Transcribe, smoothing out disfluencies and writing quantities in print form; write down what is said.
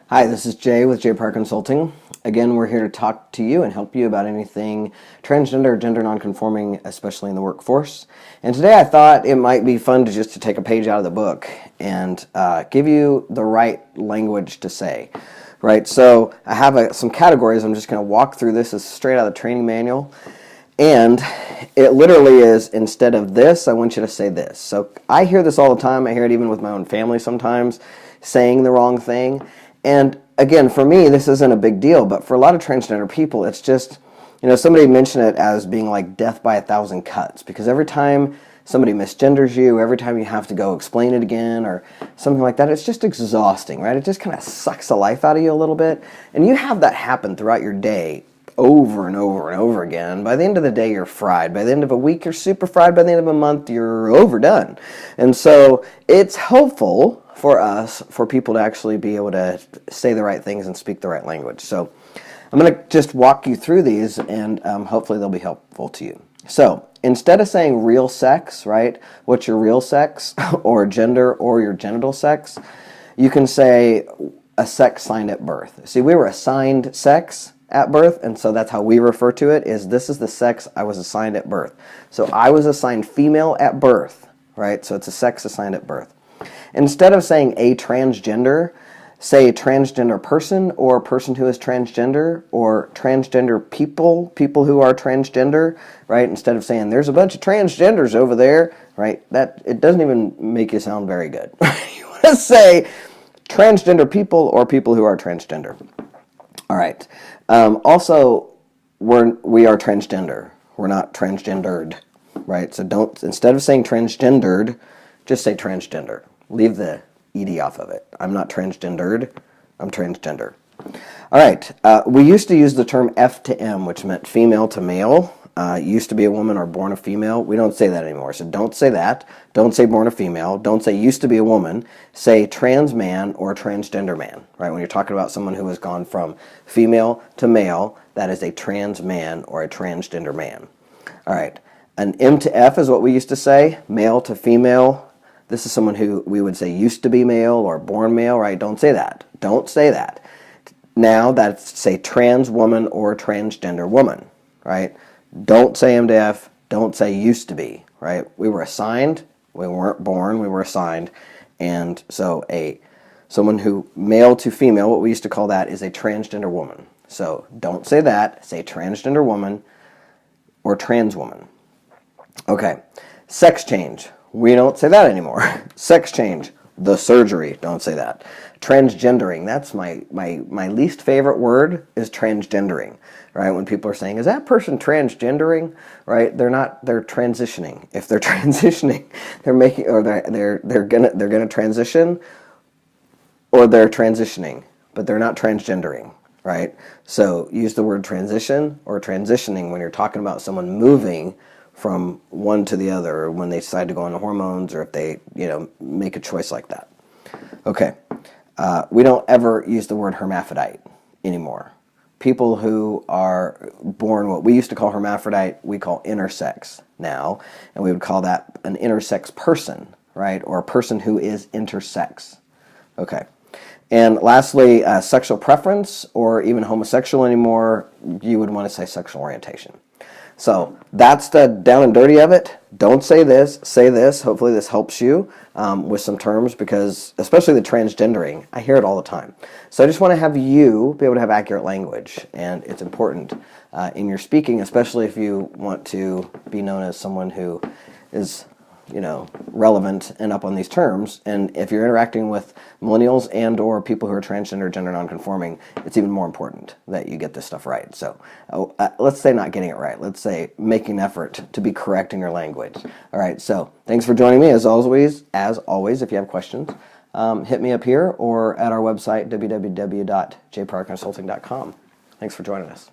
Hi, this is Jay with Pryor Consulting. Again, we're here to talk to you and help you about anything transgender, gender nonconforming, especially in the workforce. And today I thought it might be fun to take a page out of the book and give you the right language to say. Right, so I have some categories. I'm just going to walk through this. It's straight out of the training manual. And it literally is, instead of this, I want you to say this. So I hear this all the time. I hear it even with my own family sometimes, saying the wrong thing. And again, for me, this isn't a big deal, but for a lot of transgender people, it's just, somebody mentioned it as being like death by 1,000 cuts, because every time somebody misgenders you, every time you have to go explain it again or something like that, it's just exhausting, right? It just kind of sucks the life out of you a little bit. And you have that happen throughout your day over and over and over again. By the end of the day, you're fried. By the end of a week, you're super fried. By the end of a month, you're overdone. And so it's helpful for people to actually be able to say the right things and speak the right language. So I'm going to just walk you through these, and hopefully they'll be helpful to you. So instead of saying real sex, right, what's your real sex or gender or your genital sex, you can say a sex signed at birth. See, we were assigned sex at birth, and so that's how we refer to it, is this is the sex I was assigned at birth. So I was assigned female at birth, right? So it's a sex assigned at birth. Instead of saying a transgender, say transgender person or person who is transgender or transgender people who are transgender, right? Instead of saying there's a bunch of transgenders over there, right? That it doesn't even make you sound very good. You want to say transgender people or people who are transgender. All right. Also, we are transgender. We're not transgendered, right? So instead of saying transgendered, just say transgender. Leave the ED off of it. I'm not transgendered. I'm transgender. All right. We used to use the term F to M, which meant female to male. Used to be a woman or born a female. We don't say that anymore. So don't say that. Don't say born a female. Don't say used to be a woman. Say trans man or transgender man, right? When you're talking about someone who has gone from female to male, that is a trans man or a transgender man. All right. An M to F is what we used to say, male to female. This is someone who we would say used to be male or born male, right? Don't say that. Don't say that. Now that's say trans woman or transgender woman, right? Don't say M to F. Don't say used to be, right? We were assigned. We weren't born. We were assigned. And so someone who male to female, what we used to call that is a transgender woman. So don't say that. Say transgender woman or trans woman. Okay. Sex change. We don't say that anymore. Sex change, the surgery, don't say that. Transgendering, that's my least favorite word, is transgendering, right? When people are saying, is that person transgendering, right? They're not, they're transitioning. If they're transitioning, they're making, or they're gonna transition, or they're transitioning, but they're not transgendering, right? So use the word transition or transitioning when you're talking about someone moving from one to the other, or when they decide to go on the hormones, or if they, make a choice like that. Okay. We don't ever use the word hermaphrodite anymore. People who are born what we used to call hermaphrodite, we call intersex now, and we would call that an intersex person, right? Or a person who is intersex. Okay. And lastly, sexual preference, or even homosexual anymore, you would want to say sexual orientation. So that's the down and dirty of it. Don't say this, say this. Hopefully this helps you with some terms, because especially the transgendering, I hear it all the time. So I just want to have you be able to have accurate language, and it's important in your speaking, especially if you want to be known as someone who is relevant and up on these terms. And if you're interacting with millennials and or people who are transgender, gender nonconforming, it's even more important that you get this stuff right. So let's say not getting it right. Let's say making an effort to be correct in your language. All right, so thanks for joining me. As always, if you have questions, hit me up here or at our website, www.jpryorconsulting.com. Thanks for joining us.